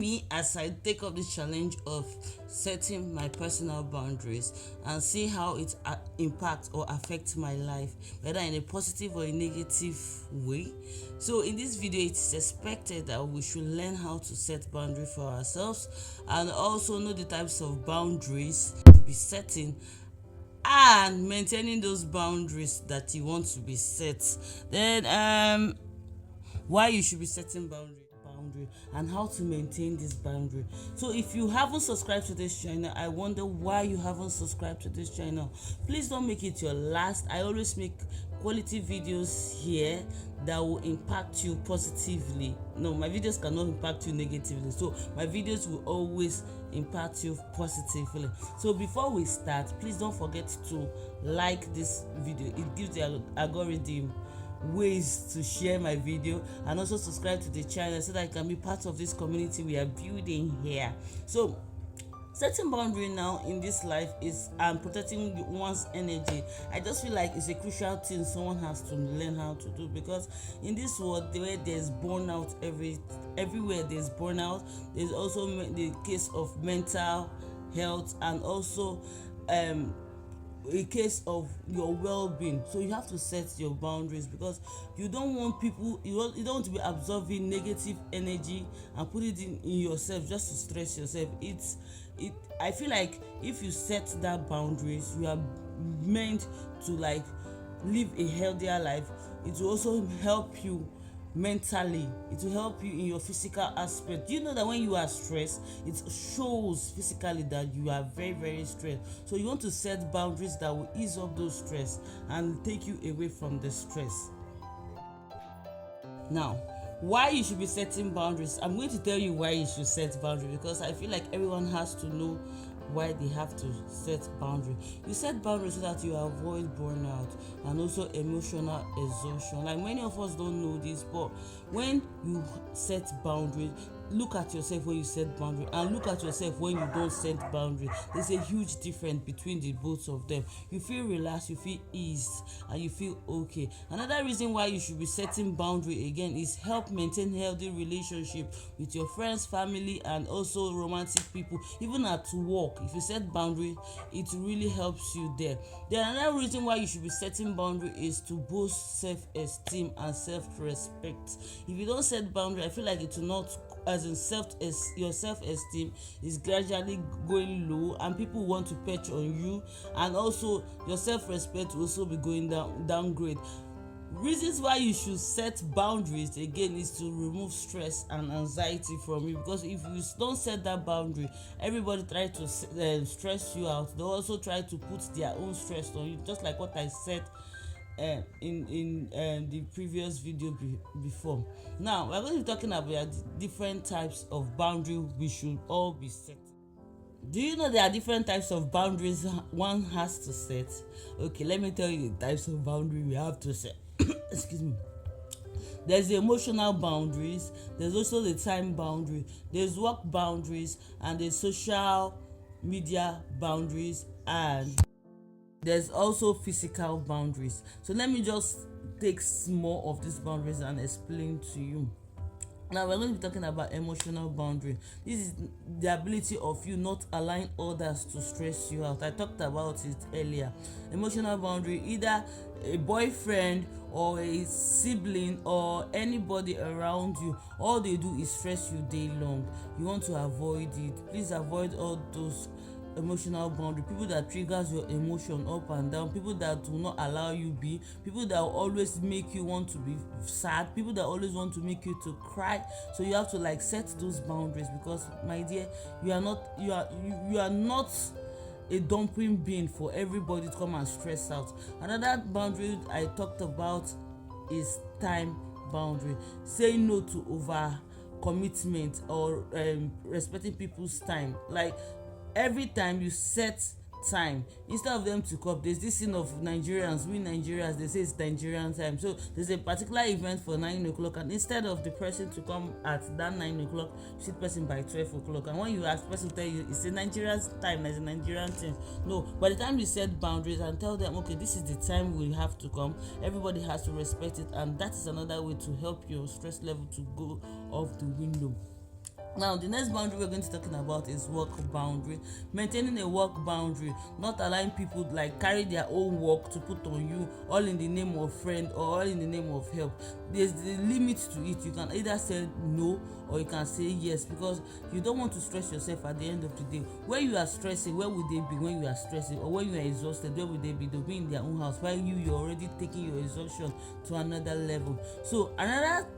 Me as I take up this challenge of setting my personal boundaries and see how it impacts or affects my life, whether in a positive or a negative way. So in this video, it is expected that we should learn how to set boundaries for ourselves and also know the types of boundaries to be setting and maintaining those boundaries that you want to be set. Then why you should be setting boundary and how to maintain this boundary. So if you haven't subscribed to this channel, I wonder why you haven't subscribed to this channel. Please don't make it your last. I always make quality videos here that will impact you positively. No, my videos cannot impact you negatively, so my videos will always impact you positively. So before we start, please don't forget to like this video. It gives the algorithm ways to share my video, and also subscribe to the channel so that you can be part of this community we are building here. So setting boundary now in this life is protecting one's energy. I just feel like it's a crucial thing someone has to learn how to do, because in this world where there's burnout, everywhere there's burnout, there's also the case of mental health and also a case of your well-being. So you have to set your boundaries, because you don't want people, you don't want to be absorbing negative energy and put it in yourself just to stress yourself. I feel like if you set that boundaries, you are meant to like live a healthier life. It will also help you mentally, it will help you in your physical aspect. Do you know that when you are stressed, it shows physically that you are very, very stressed? So you want to set boundaries that will ease up those stress and take you away from the stress. Now, why you should be setting boundaries, I'm going to tell you why you should set boundaries, because I feel like everyone has to know why they have to set boundaries. You set boundaries so that you avoid burnout and also emotional exhaustion. Like, many of us don't know this, but when you set boundaries, look at yourself when you set boundaries and look at yourself when you don't set boundaries. There's a huge difference between the both of them. You feel relaxed, you feel eased, and you feel okay. Another reason why you should be setting boundary again is help maintain healthy relationship with your friends, family, and also romantic people. Even at work, if you set boundary, it really helps you there. Then another reason why you should be setting boundary is to boost self-esteem and self-respect. If you don't set boundary, I feel like it will not, as in your self-esteem is gradually going low and people want to perch on you, and also your self-respect will also be going downgrade. Reasons why you should set boundaries again is to remove stress and anxiety from you, because if you don't set that boundary, everybody try to stress you out. They also try to put their own stress on you, just like what I said in the previous video before. Now we're going to be talking about different types of boundary we should all be setting. Do you know there are different types of boundaries one has to set? Okay, let me tell you the types of boundary we have to set. Excuse me. There's the emotional boundaries, there's also the time boundary, there's work boundaries, and there's social media boundaries, and there's also physical boundaries. So let me just take more of these boundaries and explain to you. Now we're going to be talking about emotional boundary. This is the ability of you not allowing others to stress you out. I talked about it earlier. Emotional boundary, either a boyfriend or a sibling or anybody around you, all they do is stress you day long. You want to avoid it. Please avoid all those emotional boundary, people that triggers your emotion up and down, people that will not allow you be, people that will always make you want to be sad, people that always want to make you to cry. So you have to like set those boundaries, because my dear, you are not a dumping bin for everybody to come and stress out. Another boundary I talked about is time boundary. Saying no to over commitment or respecting people's time. Like, every time you set time, instead of them to come, there's this thing of Nigerians, they say it's Nigerian time. So there's a particular event for 9 o'clock, and instead of the person to come at that 9 o'clock, you see the person by 12 o'clock, and when you ask, the person tell you it's a Nigerian time, it's a Nigerian thing. No, by the time you set boundaries and tell them, okay, this is the time we have to come, everybody has to respect it, and that is another way to help your stress level to go off the window. Now, the next boundary we're going to talking about is work boundary. Maintaining a work boundary, not allowing people like carry their own work to put on you, all in the name of friend or all in the name of help. There's the limit to it. You can either say no or you can say yes, because you don't want to stress yourself at the end of the day. When you are stressing, where would they be when you are stressing? Or when you are exhausted, where would they be? They'll be in their own house, while you're already taking your exhaustion to another level. So another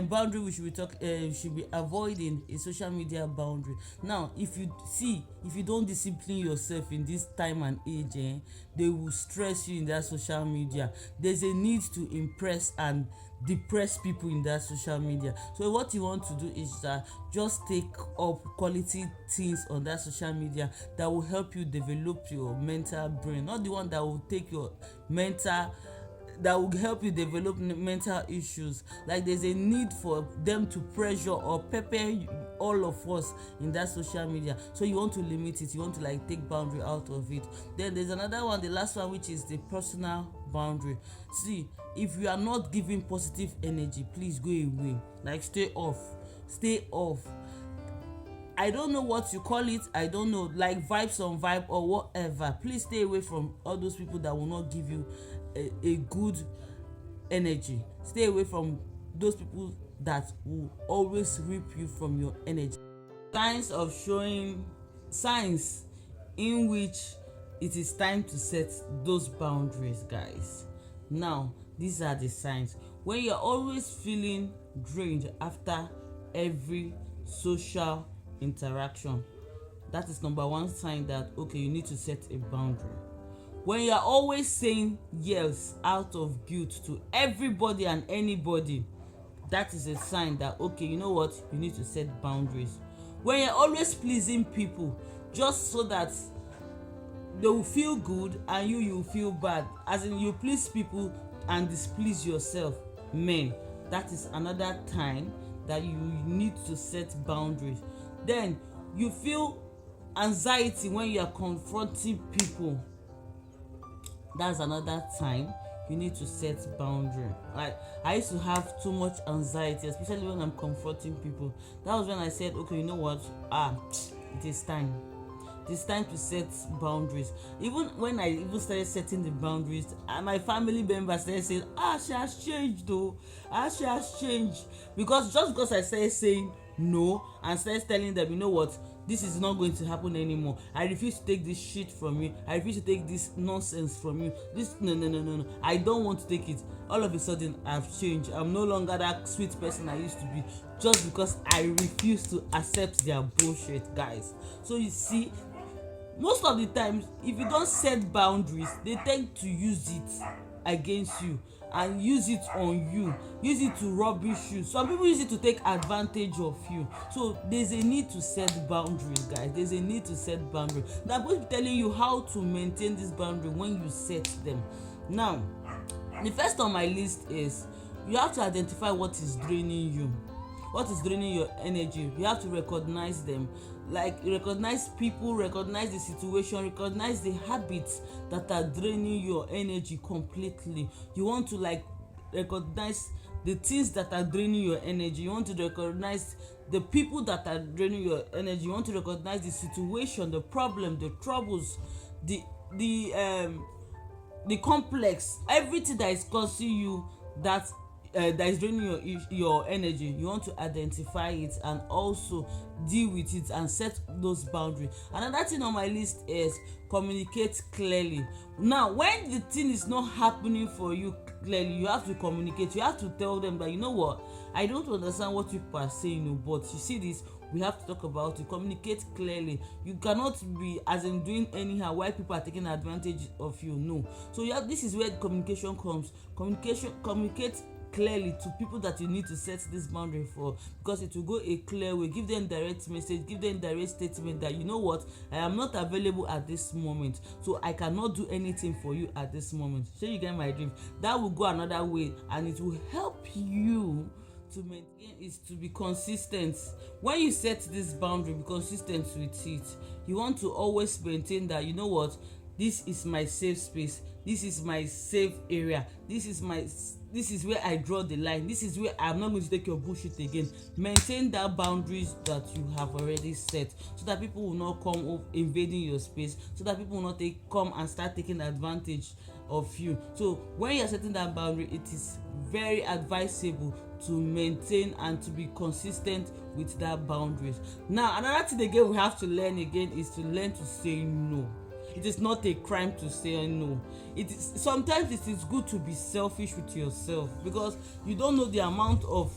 boundary we should be avoiding a social media boundary. Now, if you don't discipline yourself in this time and age, they will stress you in that social media. There's a need to impress and depress people in that social media. So what you want to do is that just take up quality things on that social media that will help you develop your mental brain, not the one that will take your mental that will help you develop mental issues. Like, there's a need for them to pressure or pepper all of us in that social media. So you want to limit it, you want to like take boundary out of it. Then there's another one, the last one, which is the personal boundary. See, if you are not giving positive energy, please go away. Like, stay off. I don't know what you call it, I don't know, like vibes on vibe or whatever. Please stay away from all those people that will not give you a good energy. Stay away from those people that will always rip you from your energy. Signs in which it is time to set those boundaries, guys. Now, these are the signs. When you're always feeling drained after every social interaction, that is number one sign that okay, you need to set a boundary. When you're always saying yes out of guilt to everybody and anybody, that is a sign that okay, you know what, you need to set boundaries. When you're always pleasing people just so that they will feel good and you feel bad, as in you please people and displease yourself, men, that is another time that you need to set boundaries. Then you feel anxiety when you are confronting people, that's another time you need to set boundary. Like, I used to have too much anxiety, especially when I'm confronting people. That was when I said okay, you know what, it is time to set boundaries. Even when I even started setting the boundaries, my family members started saying, she has changed though, she has changed. Because just because I started saying no and started telling them, you know what, this is not going to happen anymore, I refuse to take this shit from you, I refuse to take this nonsense from you, this no, I don't want to take it. All of a sudden I've changed. I'm no longer that sweet person I used to be, just because I refuse to accept their bullshit, guys. So you see, most of the times if you don't set boundaries, they tend to use it against you and use it on you, use it to rubbish you. Some people use it to take advantage of you. So there's a need to set boundaries, guys. There's a need to set boundaries. Now I'm going to be telling you how to maintain this boundary when you set them. Now, the first on my list is you have to identify what is draining you, what is draining your energy. You have to recognize them. Like, recognize people, recognize the situation, recognize the habits that are draining your energy completely. You want to like recognize the things that are draining your energy. You want to recognize the people that are draining your energy. You want to recognize the situation, the problem, the troubles, the complex, everything that is causing you that is draining your energy. You want to identify it and also deal with it and set those boundaries. Another thing on my list is communicate clearly. Now, when the thing is not happening for you clearly, you have to communicate. You have to tell them that, you know what, I don't understand what people are saying, but you see this, we have to talk about it. Communicate clearly. You cannot be as in doing anyhow while people are taking advantage of you. No. So this is where communication comes. Communicate clearly to people that you need to set this boundary for, because it will go a clear way. Give them direct message, give them direct statement that, you know what, I am not available at this moment, so I cannot do anything for you at this moment. So you get my drift. That will go another way, and it will help you to maintain is to be consistent. When you set this boundary, be consistent with it. You want to always maintain that, you know what, this is my safe space, this is my safe area, this is this is where I draw the line, this is where I'm not going to take your bullshit again. Maintain that boundaries that you have already set, so that people will not come invading your space, so that people will not come and start taking advantage of you. So when you're setting that boundary, it is very advisable to maintain and to be consistent with that boundaries. Now another thing again we have to learn again is to learn to say no. It is not a crime to say no. It is sometimes it is good to be selfish with yourself, because you don't know the amount of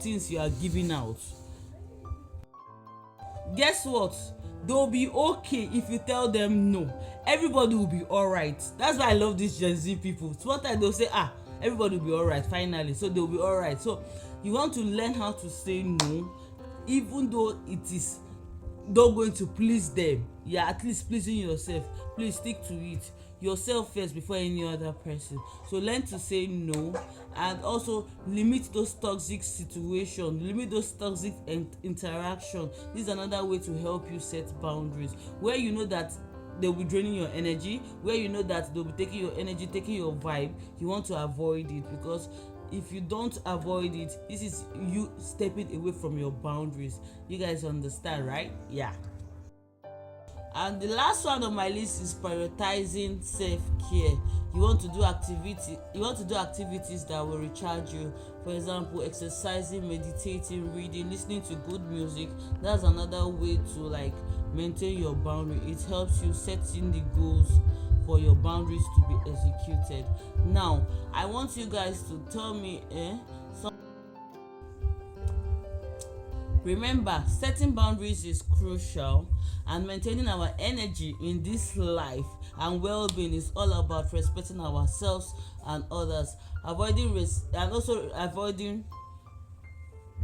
things you are giving out. Guess what? They'll be okay if you tell them no. Everybody will be alright. That's why I love these Gen Z people. Sometimes they'll say, everybody will be alright finally, so they'll be alright. So you want to learn how to say no, even though it is not going to please them. You're at least pleasing yourself. Please stick to it. Yourself first before any other person. So learn to say no, and also limit those toxic situations, limit those toxic interaction. This is another way to help you set boundaries, where you know that they'll be draining your energy, where you know that they'll be taking your energy, taking your vibe. You want to avoid it, because if you don't avoid it, this is you stepping away from your boundaries. You guys understand, right? Yeah. And the last one on my list is prioritizing self-care. You want to do activities that will recharge you. For example, exercising, meditating, reading, listening to good music. That's another way to maintain your boundary. It helps you setting the goals for your boundaries to be executed. Now I want you guys to tell me remember, setting boundaries is crucial, and maintaining our energy in this life and well-being is all about respecting ourselves and others, avoiding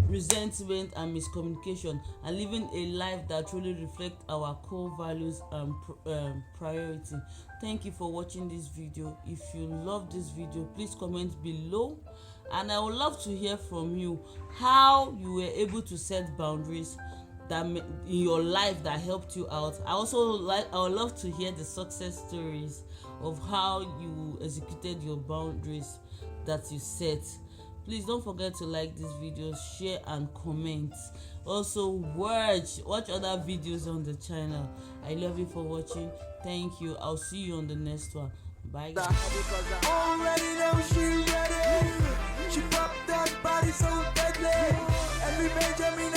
resentment and miscommunication, and living a life that truly reflects our core values and priority. Thank you for watching this video. If you love this video, please comment below, and I would love to hear from you how you were able to set boundaries that in your life that helped you out. I would love to hear the success stories of how you executed your boundaries that you set. Please don't forget to like this video, share and comment. Also watch other videos on the channel. I love you for watching. Thank you. I'll see you on the next one. Bye guys. Already know she ready. She popped that body so deadly. Every Benjamin